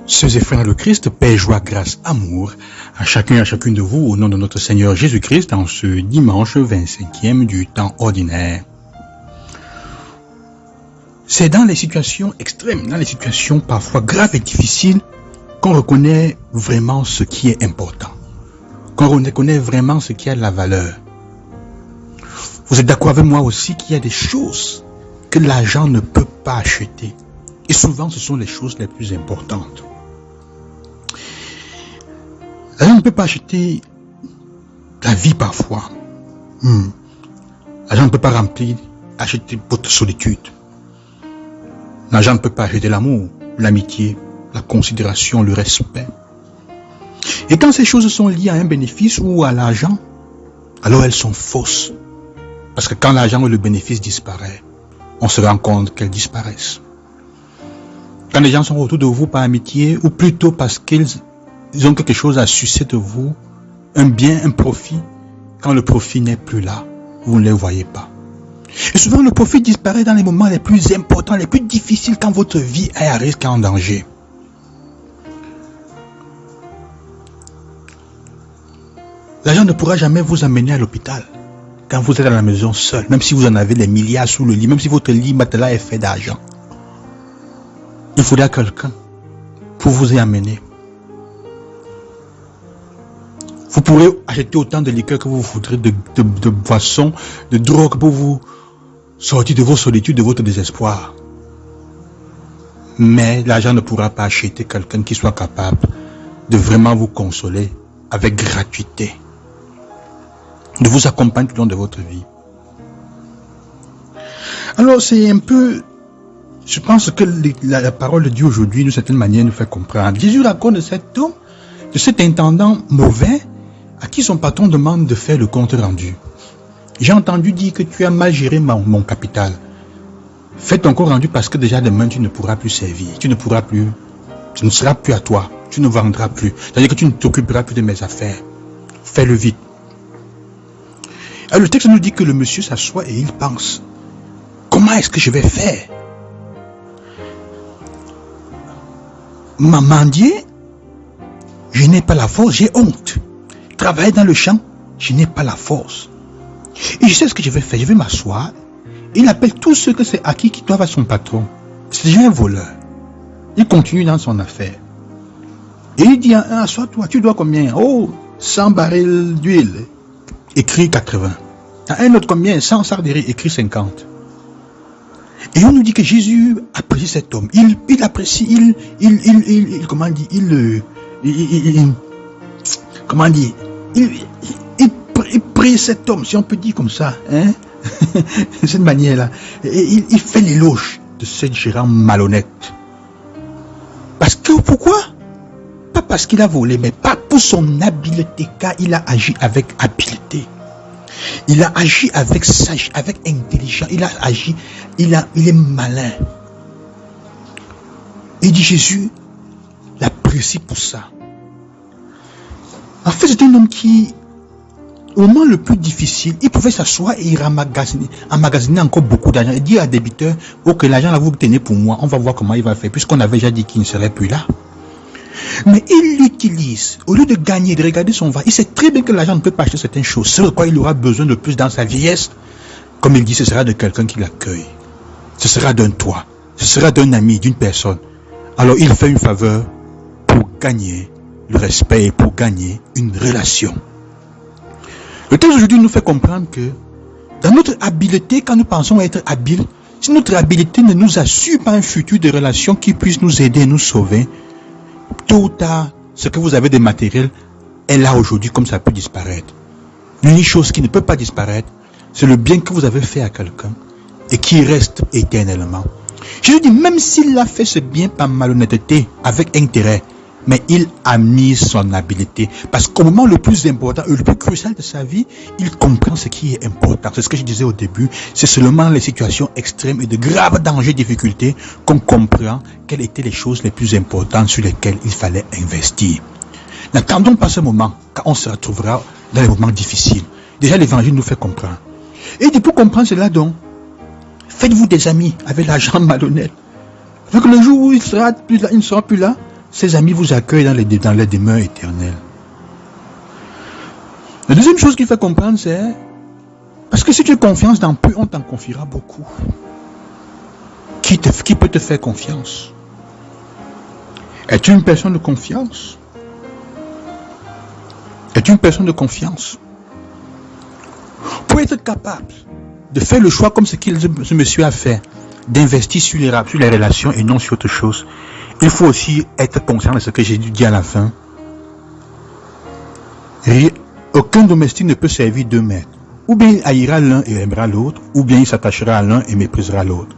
Sœurs et frères dans le Christ, paix, joie, grâce, amour, à chacun et à chacune de vous, au nom de notre Seigneur Jésus-Christ, en ce dimanche 25e du temps ordinaire. C'est dans les situations extrêmes, dans les situations parfois graves et difficiles, qu'on reconnaît vraiment ce qui est important, qu'on reconnaît vraiment ce qui a de la valeur. Vous êtes d'accord avec moi aussi qu'il y a des choses que l'argent ne peut pas acheter. Et souvent, ce sont les choses les plus importantes. L'argent ne peut pas acheter la vie parfois. L'argent ne peut pas acheter votre solitude. L'argent ne peut pas acheter l'amour, l'amitié, la considération, le respect. Et quand ces choses sont liées à un bénéfice ou à l'argent, alors elles sont fausses. Parce que quand l'argent ou le bénéfice disparaît, on se rend compte qu'elles disparaissent. Quand les gens sont autour de vous par amitié, ou plutôt parce qu'ils ont quelque chose à sucer de vous, un bien, un profit, quand le profit n'est plus là, vous ne les voyez pas. Et souvent le profit disparaît dans les moments les plus importants, les plus difficiles, quand votre vie est à risque et en danger. L'argent ne pourra jamais vous amener à l'hôpital quand vous êtes à la maison seul, même si vous en avez des milliards sous le lit, même si votre lit matelas est fait d'argent. Il faudra quelqu'un pour vous y amener. Vous pourrez acheter autant de liqueurs que vous voudrez, de boissons, de drogues pour vous sortir de vos solitudes, de votre désespoir. Mais l'argent ne pourra pas acheter quelqu'un qui soit capable de vraiment vous consoler avec gratuité, de vous accompagner tout au long de votre vie. Alors c'est un peu... Je pense que la parole de Dieu aujourd'hui, d'une certaine manière, nous fait comprendre. Jésus raconte de cet homme, de cet intendant mauvais, à qui son patron demande de faire le compte rendu. J'ai entendu dire que tu as mal géré mon capital. Fais ton compte rendu parce que déjà demain tu ne pourras plus servir. Tu ne seras plus à toi. Tu ne vendras plus. C'est-à-dire que tu ne t'occuperas plus de mes affaires. Fais-le vite. Alors le texte nous dit que le monsieur s'assoit et il pense. Comment est-ce que je vais faire? Mendier, je n'ai pas la force, j'ai honte. Travailler dans le champ, je n'ai pas la force. Et je sais ce que je vais faire, je vais m'asseoir. Il appelle tous ceux que c'est acquis qui doivent à son patron. C'est déjà un voleur. Il continue dans son affaire. Et il dit, assois-toi, tu dois combien? Oh, 100 barils d'huile. Écrit 80. Un autre combien? 100 sarderies, écrit 50. Et on nous dit que Jésus apprécie cet homme. Il apprécie, comment dire, il prie cet homme, si on peut dire comme ça, hein, de cette manière-là. Il fait l'éloge de ce gérant malhonnête. Parce que, pourquoi? Pas parce qu'il a volé, mais pas pour son habileté, car il a agi avec habileté. Il a agi avec sagesse, avec intelligence. Il a agi, il est malin. Il dit Jésus l'apprécie pour ça. En fait, c'est un homme qui, au moment le plus difficile, il pouvait s'asseoir et il emmagasiner encore beaucoup d'argent. Et dire à des débiteurs, ok, l'argent là vous tenez pour moi, on va voir comment il va faire, puisqu'on avait déjà dit qu'il ne serait plus là. Mais il l'utilise, au lieu de gagner, de regarder son va. Il sait très bien que l'argent ne peut pas acheter certaines choses. Ce de quoi il aura besoin de plus dans sa vieillesse, comme il dit, ce sera de quelqu'un qui l'accueille. Ce sera d'un toit. Ce sera d'un ami, d'une personne. Alors il fait une faveur pour gagner le respect et pour gagner une relation. Le texte aujourd'hui nous fait comprendre que dans notre habileté, quand nous pensons être habiles, si notre habileté ne nous assure pas un futur de relation qui puisse nous aider et nous sauver, tôt ou tard, ce que vous avez de matériel est là aujourd'hui comme ça peut disparaître. L'unique chose qui ne peut pas disparaître, c'est le bien que vous avez fait à quelqu'un et qui reste éternellement. Je lui dis, même s'il a fait ce bien par malhonnêteté, avec intérêt, mais il a mis son habileté. Parce qu'au moment le plus important, le plus crucial de sa vie, il comprend ce qui est important. C'est ce que je disais au début. C'est seulement les situations extrêmes et de graves dangers, difficultés, qu'on comprend quelles étaient les choses les plus importantes sur lesquelles il fallait investir. N'attendons pas ce moment, quand on se retrouvera dans les moments difficiles. Déjà, l'évangile nous fait comprendre. Et pour comprendre cela donc, faites-vous des amis avec l'argent malhonnête. Avec le jour où il ne sera plus là, Ces amis vous accueillent dans les demeures éternelles. La deuxième chose qu'il faut comprendre, c'est parce que si tu as confiance dans peu, on t'en confiera beaucoup. Qui peut te faire confiance? Es-tu une personne de confiance? Es-tu une personne de confiance? Pour être capable de faire le choix comme ce monsieur a fait, d'investir sur les relations et non sur autre chose, il faut aussi être conscient de ce que j'ai dit à la fin. Aucun domestique ne peut servir deux maîtres. Ou bien il haïra l'un et aimera l'autre, ou bien il s'attachera à l'un et méprisera l'autre.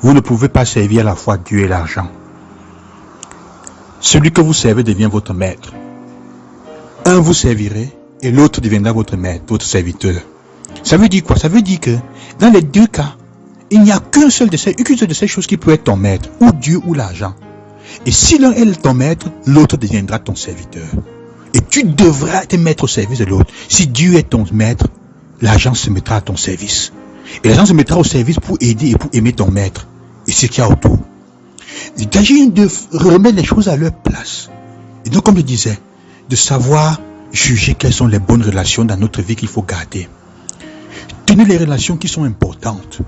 Vous ne pouvez pas servir à la fois Dieu et l'argent. Celui que vous servez devient votre maître. Un vous servirez et l'autre deviendra votre maître, votre serviteur. Ça veut dire quoi? Ça veut dire que dans les deux cas, il n'y a qu'une seule de ces choses qui peut être ton maître, ou Dieu ou l'argent. Et si l'un est ton maître, l'autre deviendra ton serviteur. Et tu devras te mettre au service de l'autre. Si Dieu est ton maître, l'argent se mettra à ton service. Et l'argent se mettra au service pour aider et pour aimer ton maître. Et ce qu'il y a autour. Il s'agit de remettre les choses à leur place. Et donc, comme je disais, de savoir juger quelles sont les bonnes relations dans notre vie qu'il faut garder. Tenez les relations qui sont importantes.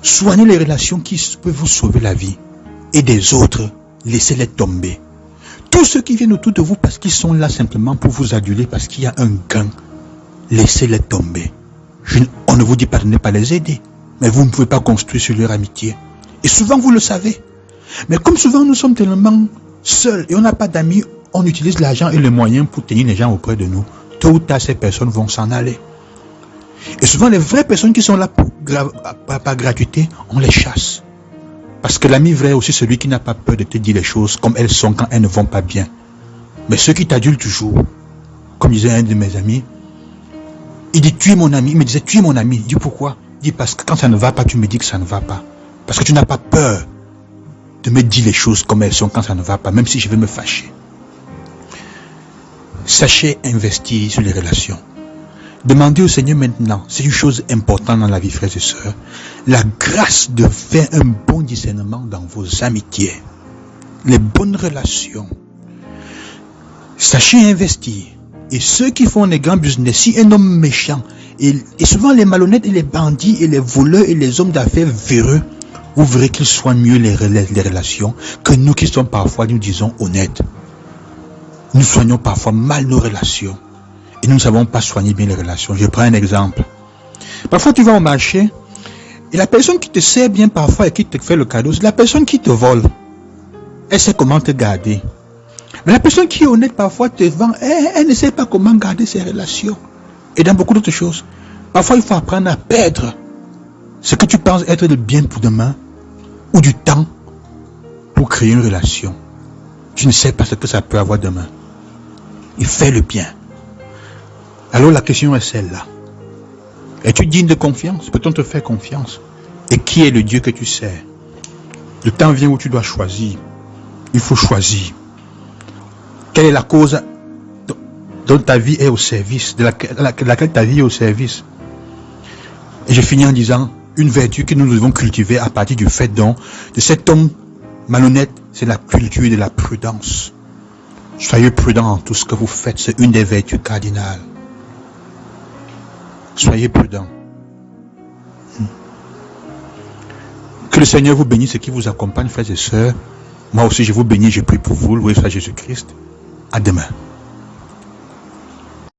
Soignez les relations qui peuvent vous sauver la vie. Et des autres, laissez-les tomber. Tous ceux qui viennent autour de vous parce qu'ils sont là simplement pour vous aduler, parce qu'il y a un gain, laissez-les tomber. On ne vous dit pas de ne pas les aider, mais vous ne pouvez pas construire sur leur amitié. Et souvent vous le savez. Mais comme souvent nous sommes tellement seuls et on n'a pas d'amis, on utilise l'argent et les moyens pour tenir les gens auprès de nous. Tôt ou tard, ces personnes vont s'en aller. Et souvent les vraies personnes qui sont là par gratuité, on les chasse. Parce que l'ami vrai est aussi celui qui n'a pas peur de te dire les choses comme elles sont quand elles ne vont pas bien. Mais ceux qui t'adulent toujours, comme disait un de mes amis, il dit tu es mon ami, il me disait tu es mon ami. Il dit pourquoi? Il dit parce que quand ça ne va pas, tu me dis que ça ne va pas. Parce que tu n'as pas peur de me dire les choses comme elles sont quand ça ne va pas, même si je vais me fâcher. Sachez investir sur les relations. Demandez au Seigneur maintenant, c'est une chose importante dans la vie, frères et sœurs, la grâce de faire un bon discernement dans vos amitiés, les bonnes relations. Sachez investir. Et ceux qui font des grands business, si un homme méchant, et souvent les malhonnêtes et les bandits et les voleurs et les hommes d'affaires véreux, vous verrez qu'ils soignent mieux les relations que nous qui sommes parfois, nous disons, honnêtes. Nous soignons parfois mal nos relations. Et nous ne savons pas soigner bien les relations. Je prends un exemple. Parfois tu vas au marché, et la personne qui te sert bien parfois et qui te fait le cadeau, c'est la personne qui te vole. Elle sait comment te garder. Mais la personne qui est honnête parfois te vend, elle ne sait pas comment garder ses relations. Et dans beaucoup d'autres choses. Parfois il faut apprendre à perdre ce que tu penses être le bien pour demain, ou du temps, pour créer une relation. Tu ne sais pas ce que ça peut avoir demain. Il fait le bien. Alors la question est celle-là. Es-tu digne de confiance? Peut-on te faire confiance? Et qui est le Dieu que tu sers? Le temps vient où tu dois choisir. Il faut choisir. Quelle est la cause dont ta vie est au service, de laquelle ta vie est au service? Et je finis en disant, une vertu que nous devons cultiver à partir du fait de cet homme malhonnête, c'est la culture de la prudence. Soyez prudents en tout ce que vous faites, c'est une des vertus cardinales. Soyez prudents. Que le Seigneur vous bénisse et qu'il vous accompagne, frères et sœurs. Moi aussi, je vous bénis, je prie pour vous. Loué soit Jésus-Christ. À demain.